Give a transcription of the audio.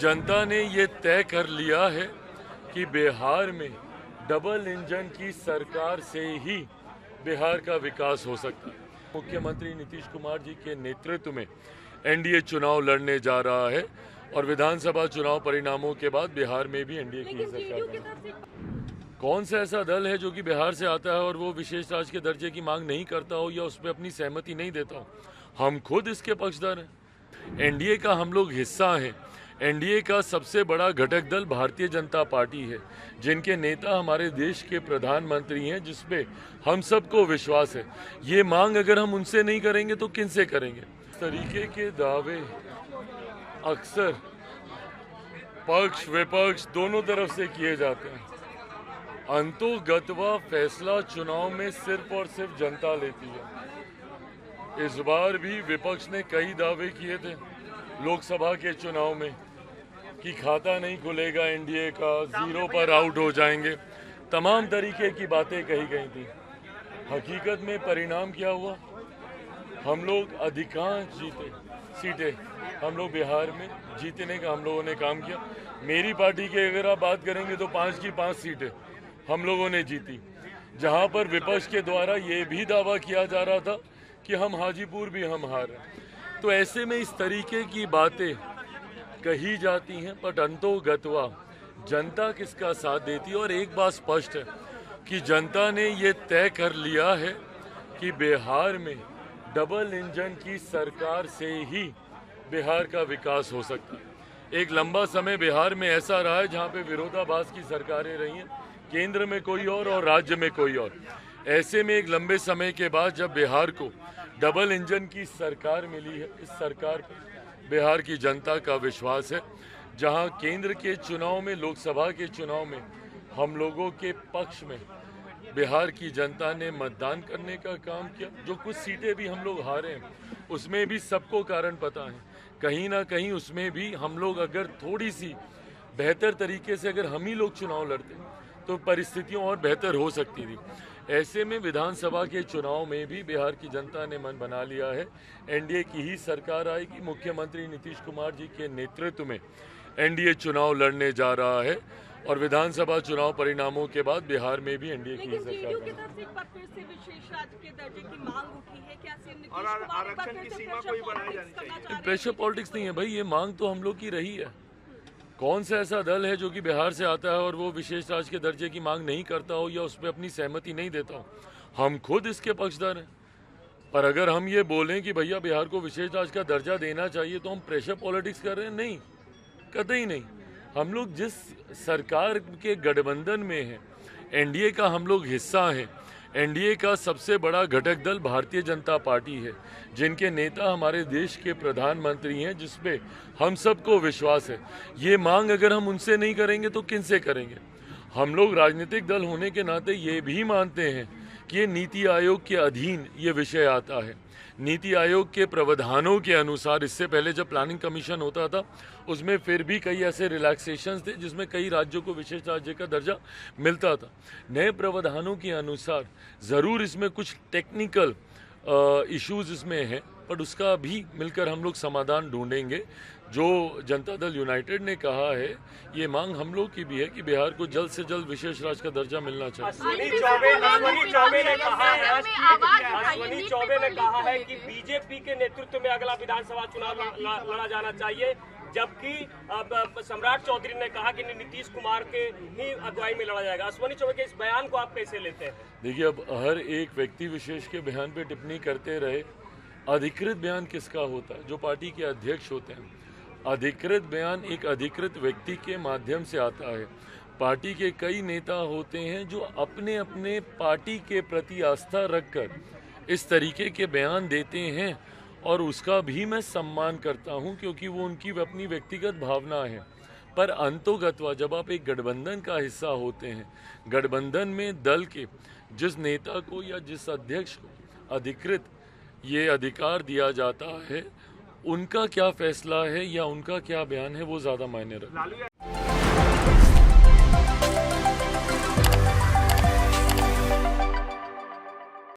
जनता ने ये तय कर लिया है कि बिहार में डबल इंजन की सरकार से ही बिहार का विकास हो सकता है। मुख्यमंत्री नीतीश कुमार जी के नेतृत्व में एनडीए चुनाव लड़ने जा रहा है और विधानसभा चुनाव परिणामों के बाद बिहार में भी एनडीए की सरकार। कौन सा ऐसा दल है जो कि बिहार से आता है और वो विशेष राज्य के दर्जे की मांग नहीं करता हो या उस पर अपनी सहमति नहीं देता हो? हम खुद इसके पक्षधर हैं। एनडीए का हम लोग हिस्सा हैं। एनडीए का सबसे बड़ा घटक दल भारतीय जनता पार्टी है, जिनके नेता हमारे देश के प्रधानमंत्री हैं, जिसपे हम सबको विश्वास है। ये मांग अगर हम उनसे नहीं करेंगे तो किन से करेंगे? इस तरीके के दावे अक्सर पक्ष विपक्ष दोनों तरफ से किए जाते हैं। अंतोगत्वा फैसला चुनाव में सिर्फ और सिर्फ जनता लेती है। इस बार भी विपक्ष ने कई दावे किए थे लोकसभा के चुनाव में कि खाता नहीं खुलेगा एनडीए का, जीरो पर आउट हो जाएंगे, तमाम तरीके की बातें कही गई थी। हकीकत में परिणाम क्या हुआ? हम लोग अधिकांश जीते सीटें, हम लोग बिहार में जीतने का हम लोगों ने काम किया। मेरी पार्टी की अगर आप बात करेंगे तो 5 की 5 सीटें हम लोगों ने जीती, जहां पर विपक्ष के द्वारा ये भी दावा किया जा रहा था कि हम हाजीपुर भी हम हारे। तो ऐसे में इस तरीके की बातें कही जाती हैं, पर अंतोगत्वा जनता किसका साथ देती है। और एक बात स्पष्ट है कि जनता ने ये तय कर लिया है कि बिहार में डबल इंजन की सरकार से ही बिहार का विकास हो सकता है। एक लंबा समय बिहार में ऐसा रहा है जहां पे विरोधाभास की सरकारें रही हैं, केंद्र में कोई और राज्य में कोई और। ऐसे में एक लंबे समय के बाद जब बिहार को डबल इंजन की सरकार मिली है, इस सरकार पर बिहार की जनता का विश्वास है। जहां केंद्र के चुनाव में, लोकसभा के चुनाव में हम लोगों के पक्ष में बिहार की जनता ने मतदान करने का काम किया। जो कुछ सीटें भी हम लोग हारे हैं, उसमें भी सबको कारण पता है। कहीं ना कहीं उसमें भी हम लोग अगर थोड़ी सी बेहतर तरीके से अगर हम ही लोग चुनाव लड़ते तो परिस्थितियां और बेहतर हो सकती थी। ऐसे में विधानसभा के चुनाव में भी बिहार की जनता ने मन बना लिया है, एनडीए की ही सरकार आएगी। मुख्यमंत्री नीतीश कुमार जी के नेतृत्व में एनडीए चुनाव लड़ने जा रहा है और विधानसभा चुनाव परिणामों के बाद बिहार में भी एनडीए की ही सरकार की तरफ से एक बार फिर से विशेष राज्य के दर्जे की मांग उठी है। क्या नीतीश कुमार आरक्षण की सीमा कोई बढ़ाई जानी चाहिए? प्रेशर पॉलिटिक्स नहीं है भाई, ये मांग तो हम लोग की रही है। कौन सा ऐसा दल है जो कि बिहार से आता है और वो विशेष राज्य के दर्जे की मांग नहीं करता हो या उस पर अपनी सहमति नहीं देता हो? हम खुद इसके पक्षधर हैं। पर अगर हम ये बोलें कि भैया बिहार को विशेष राज्य का दर्जा देना चाहिए तो हम प्रेशर पॉलिटिक्स कर रहे हैं? नहीं, कतई नहीं। हम लोग जिस सरकार के गठबंधन में हैं, एनडीए का हम लोग हिस्सा हैं। एनडीए का सबसे बड़ा घटक दल भारतीय जनता पार्टी है, जिनके नेता हमारे देश के प्रधानमंत्री हैं, जिसपे हम सबको विश्वास है। ये मांग अगर हम उनसे नहीं करेंगे तो किन से करेंगे? हम लोग राजनीतिक दल होने के नाते ये भी मानते हैं कि ये नीति आयोग के अधीन ये विषय आता है। नीति आयोग के प्रावधानों के अनुसार इससे पहले जब प्लानिंग कमीशन होता था, उसमें फिर भी कई ऐसे रिलैक्सेशंस थे जिसमें कई राज्यों को विशेष राज्य का दर्जा मिलता था। नए प्रावधानों के अनुसार ज़रूर इसमें कुछ टेक्निकल इश्यूज इसमें हैं, पर उसका भी मिलकर हम लोग समाधान ढूंढेंगे। जो जनता दल यूनाइटेड ने कहा है, ये मांग हम लोग की भी है कि बिहार को जल्द से जल्द विशेष राज्य का दर्जा मिलना चाहिए। अश्विनी चौबे ने कहा है कि बीजेपी के नेतृत्व में अगला विधानसभा चुनाव लड़ा जाना चाहिए, जबकि सम्राट चौधरी ने कहा कि नीतीश कुमार के ही अगुवाई में लड़ा जाएगा। अश्विनी चौबे के इस बयान को आप कैसे लेते हैं? देखिए, अब हर एक व्यक्ति विशेष के बयान पे टिप्पणी करते रहे। अधिकृत बयान किसका होता है? जो पार्टी के अध्यक्ष होते हैं। अधिकृत बयान एक अधिकृत व्यक्ति के माध्यम से आता है। पार्टी के कई नेता होते हैं जो अपने अपने पार्टी के प्रति आस्था रखकर इस तरीके के बयान देते हैं, और उसका भी मैं सम्मान करता हूं, क्योंकि वो उनकी अपनी व्यक्तिगत भावना है। पर अंतोगत्वा जब आप एक गठबंधन का हिस्सा होते हैं, गठबंधन में दल के जिस नेता को या जिस अध्यक्ष को अधिकृत ये अधिकार दिया जाता है, उनका क्या फैसला है या उनका क्या बयान है, वो ज़्यादा मायने रखता है।